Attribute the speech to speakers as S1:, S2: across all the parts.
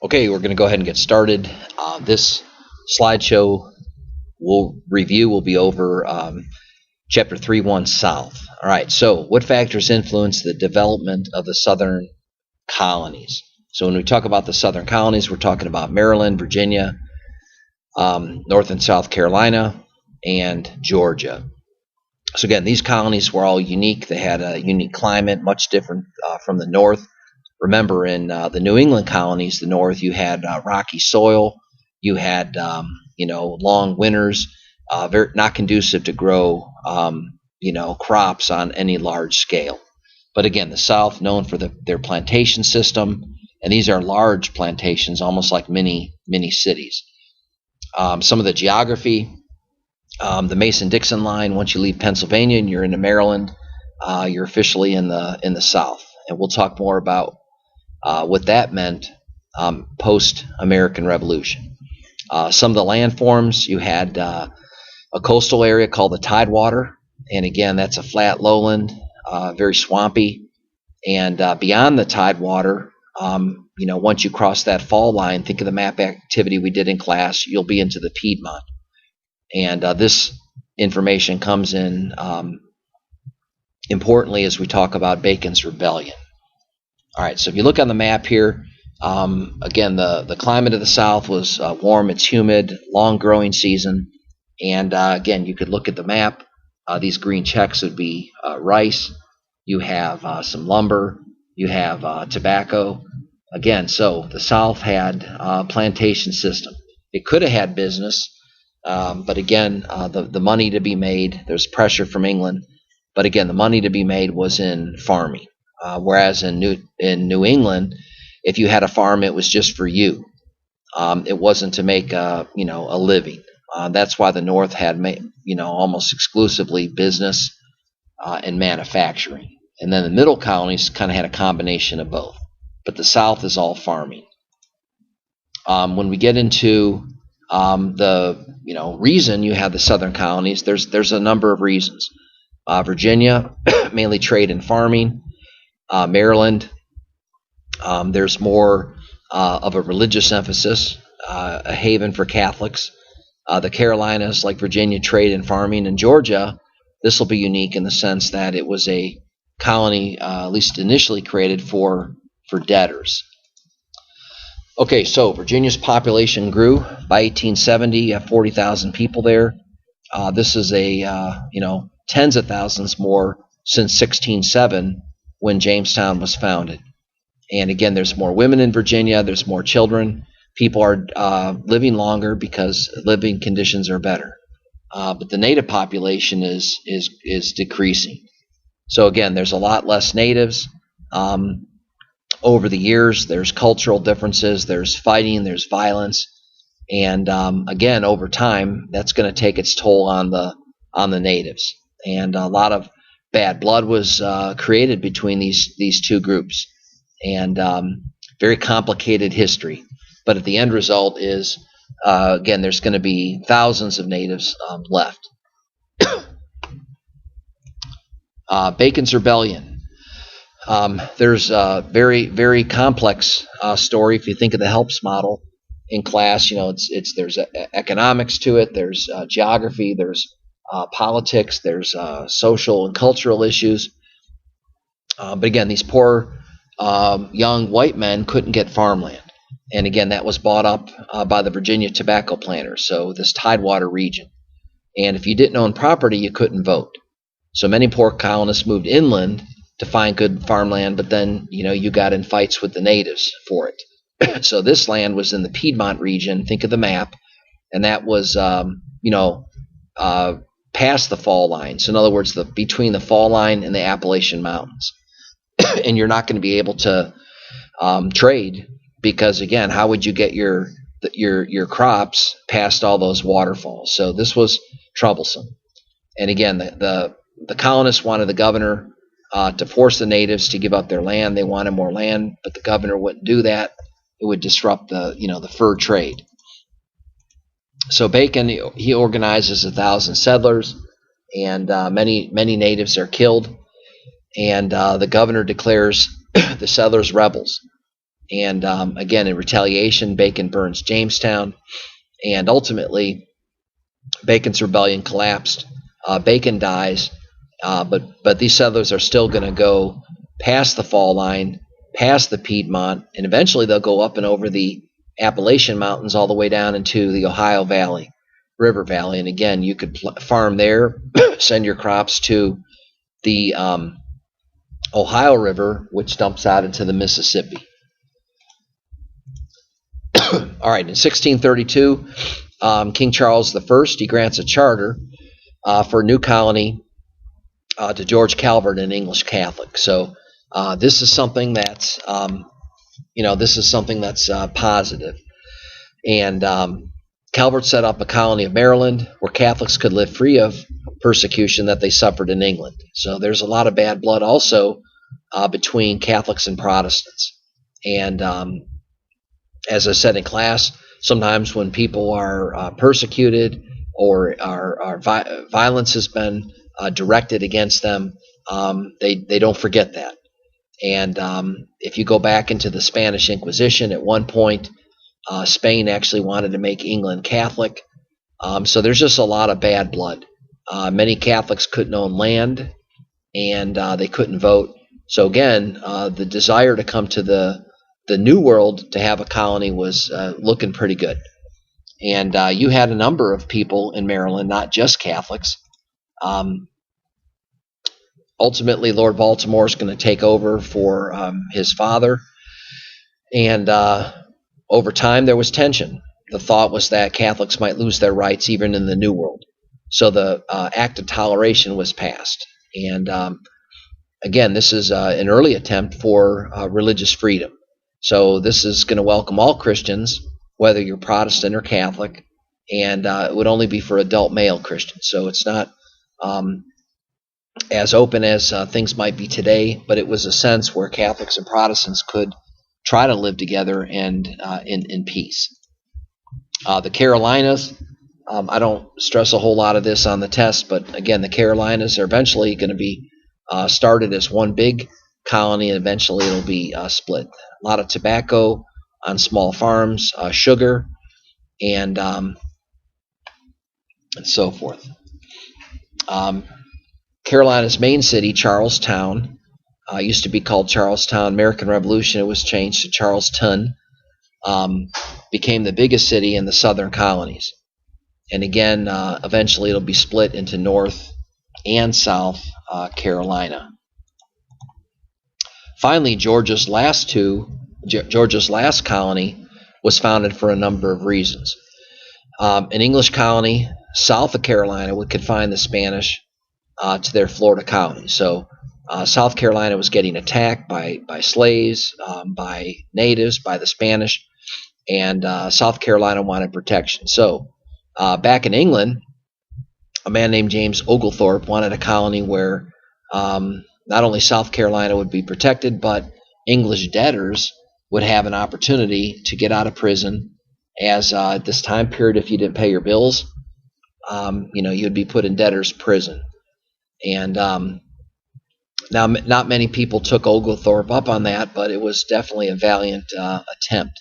S1: Okay, we're going to go ahead and get started. This slideshow will be over Chapter 3.1 South. All right, so what factors influence the development of the southern colonies? So when we talk about the southern colonies, we're talking about Maryland, Virginia, North and South Carolina, and Georgia. So again, these colonies were all unique. They had a unique climate, much different from the North. Remember, in the New England colonies, the North, you had rocky soil, you had long winters, very not conducive to grow crops on any large scale. But again, the South, known for their plantation system, and these are large plantations, almost like mini cities. Some of the geography, the Mason-Dixon line. Once you leave Pennsylvania and you're into Maryland, you're officially in the South, and we'll talk more about what that meant post-American Revolution. Some of the landforms, you had a coastal area called the Tidewater, and again, that's a flat lowland, very swampy. And beyond the Tidewater, once you cross that fall line, think of the map activity we did in class, you'll be into the Piedmont. And this information comes in importantly as we talk about Bacon's Rebellion. All right, so if you look on the map here, again, the climate of the South was warm, it's humid, long growing season. And again, you could look at the map. These green checks would be rice. You have some lumber. You have tobacco. Again, so the South had a plantation system. It could have had business, but again, the money to be made, there's pressure from England. But again, the money to be made was in farming. Whereas in New England, if you had a farm, it was just for you. It wasn't to make a living. That's why the North had almost exclusively business and manufacturing, and then the middle colonies kind of had a combination of both. But the South is all farming. When we get into the reason you have the southern colonies, there's a number of reasons. Virginia, mainly trade and farming. Maryland, there's more of a religious emphasis, a haven for Catholics. The Carolinas, like Virginia, trade and farming. And Georgia, this will be unique in the sense that it was a colony, at least initially created for debtors. Okay, so Virginia's population grew. By 1870, you have 40,000 people there. This is tens of thousands more since 1607, when Jamestown was founded. And again, there's more women in Virginia, there's more children. People are living longer because living conditions are better. But the native population is decreasing. So again, there's a lot less natives. Over the years, there's cultural differences, there's fighting, there's violence. And again, over time, that's going to take its toll on the natives. And a lot of bad blood was created between these two groups, and very complicated history. But at the end result is, again, there's going to be thousands of natives left. Bacon's Rebellion. There's a very, very complex story. If you think of the Helps model in class, there's economics to it, there's geography, there's politics, there's social and cultural issues. But again, these poor young white men couldn't get farmland. And again, that was bought up by the Virginia tobacco planters, so this Tidewater region. And if you didn't own property, you couldn't vote. So many poor colonists moved inland to find good farmland, but then you got in fights with the natives for it. So this land was in the Piedmont region. Think of the map, and that was past the fall line. So in other words, between the fall line and the Appalachian Mountains. And you're not going to be able to trade because, again, how would you get your crops past all those waterfalls? So this was troublesome. And again, the colonists wanted the governor to force the natives to give up their land. They wanted more land, but the governor wouldn't do that. It would disrupt the fur trade. So Bacon, he organizes 1,000 settlers, and many natives are killed, and the governor declares the settlers rebels. And again, in retaliation, Bacon burns Jamestown, and ultimately Bacon's rebellion collapsed. Bacon dies, but these settlers are still going to go past the fall line, past the Piedmont, and eventually they'll go up and over the Appalachian Mountains all the way down into the Ohio Valley, River Valley. And again, you could farm there, send your crops to the Ohio River, which dumps out into the Mississippi. All right, in 1632, King Charles I, he grants a charter for a new colony to George Calvert, an English Catholic. So this is something that's, positive. And Calvert set up a colony of Maryland where Catholics could live free of persecution that they suffered in England. So there's a lot of bad blood also between Catholics and Protestants. And as I said in class, sometimes when people are persecuted or violence has been directed against them, they don't forget that. And if you go back into the Spanish Inquisition, at one point, Spain actually wanted to make England Catholic. So there's just a lot of bad blood. Many Catholics couldn't own land, and they couldn't vote. So again, the desire to come to the New World to have a colony was looking pretty good. And you had a number of people in Maryland, not just Catholics. Ultimately, Lord Baltimore is going to take over for his father. And over time, there was tension. The thought was that Catholics might lose their rights even in the New World. So the Act of Toleration was passed. And again, this is an early attempt for religious freedom. So this is going to welcome all Christians, whether you're Protestant or Catholic, and it would only be for adult male Christians. So it's not as open as things might be today, but it was a sense where Catholics and Protestants could try to live together and in peace. The Carolinas, I don't stress a whole lot of this on the test, but again, the Carolinas are eventually going to be started as one big colony, and eventually it'll be split. A lot of tobacco on small farms, sugar, and so forth. Carolina's main city, Charlestown, used to be called Charlestown. American Revolution, it was changed to Charleston, became the biggest city in the southern colonies. And again, eventually it'll be split into North and South Carolina. Finally, Georgia's last colony was founded for a number of reasons. An English colony south of Carolina would confine the Spanish to their Florida colony. So South Carolina was getting attacked by slaves, by natives, by the Spanish, and South Carolina wanted protection. So back in England, a man named James Oglethorpe wanted a colony where not only South Carolina would be protected, but English debtors would have an opportunity to get out of prison, as at this time period, if you didn't pay your bills, you'd be put in debtor's prison. And now, not many people took Oglethorpe up on that, but it was definitely a valiant attempt.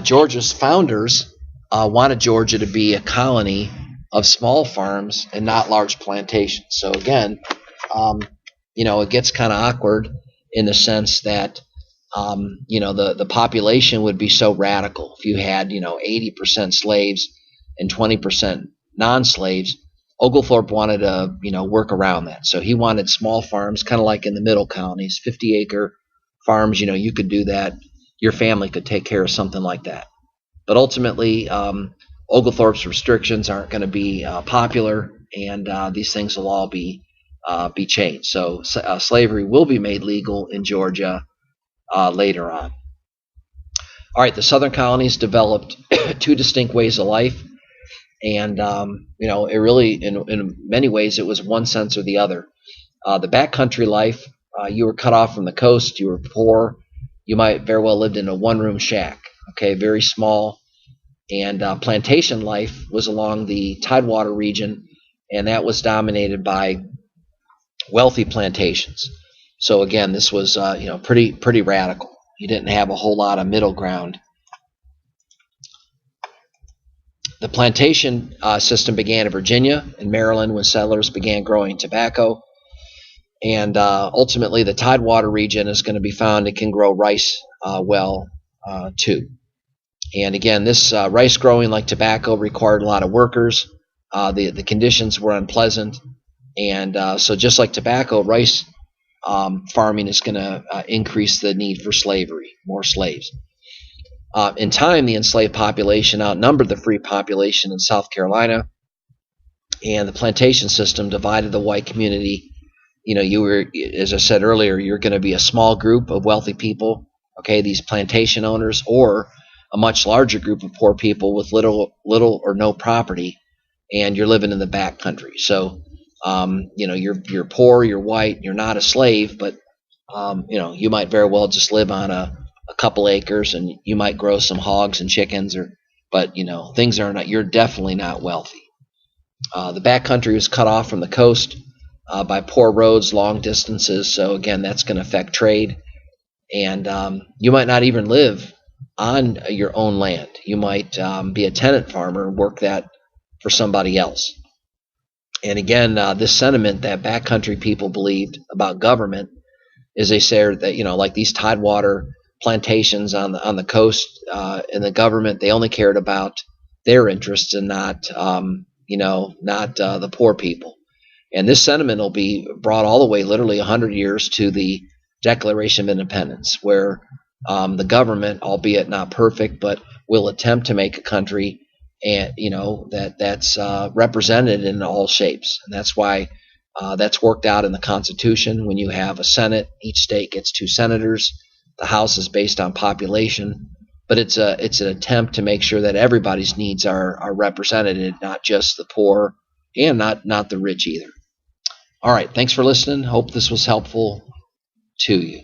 S1: Georgia's founders wanted Georgia to be a colony of small farms and not large plantations. So again, it gets kind of awkward in the sense that, the population would be so radical. If you had, 80% slaves and 20% non-slaves, Oglethorpe wanted to, work around that. So he wanted small farms, kind of like in the middle colonies, 50-acre farms. You could do that. Your family could take care of something like that. But ultimately, Oglethorpe's restrictions aren't going to be popular, and these things will all be changed. So slavery will be made legal in Georgia later on. All right, the southern colonies developed two distinct ways of life, and it really, in many ways, it was one sense or the other. The backcountry life, you were cut off from the coast, you were poor, you might very well lived in a one-room shack, okay, very small. And plantation life was along the Tidewater region, and that was dominated by wealthy plantations. So again, this was pretty radical. You didn't have a whole lot of middle ground. The plantation system began in Virginia and Maryland when settlers began growing tobacco. And ultimately, the Tidewater region is going to be found it can grow rice well too. And again, this rice growing like tobacco required a lot of workers. The conditions were unpleasant. And so just like tobacco, rice farming is going to increase the need for slavery, more slaves. In time, the enslaved population outnumbered the free population in South Carolina, and the plantation system divided the white community. You were, as I said earlier, you're going to be a small group of wealthy people, okay, these plantation owners, or a much larger group of poor people with little or no property, and you're living in the back country. So, you're poor, you're white, you're not a slave, but you might very well just live on a couple acres, and you might grow some hogs and chickens, but things are not. You're definitely not wealthy. The back country is cut off from the coast by poor roads, long distances. So again, that's going to affect trade, and you might not even live on your own land. You might be a tenant farmer and work that for somebody else. And again, this sentiment that backcountry people believed about government is they say that like these Tidewater plantations on the coast and the government, they only cared about their interests and not the poor people. And this sentiment will be brought all the way, literally 100 years, to the Declaration of Independence, where the government, albeit not perfect, but will attempt to make a country, and that's represented in all shapes. And that's why that's worked out in the Constitution. When you have a Senate, each state gets 2 senators. The House is based on population, but it's an attempt to make sure that everybody's needs are represented, not just the poor and not the rich either. All right, thanks for listening. Hope this was helpful to you.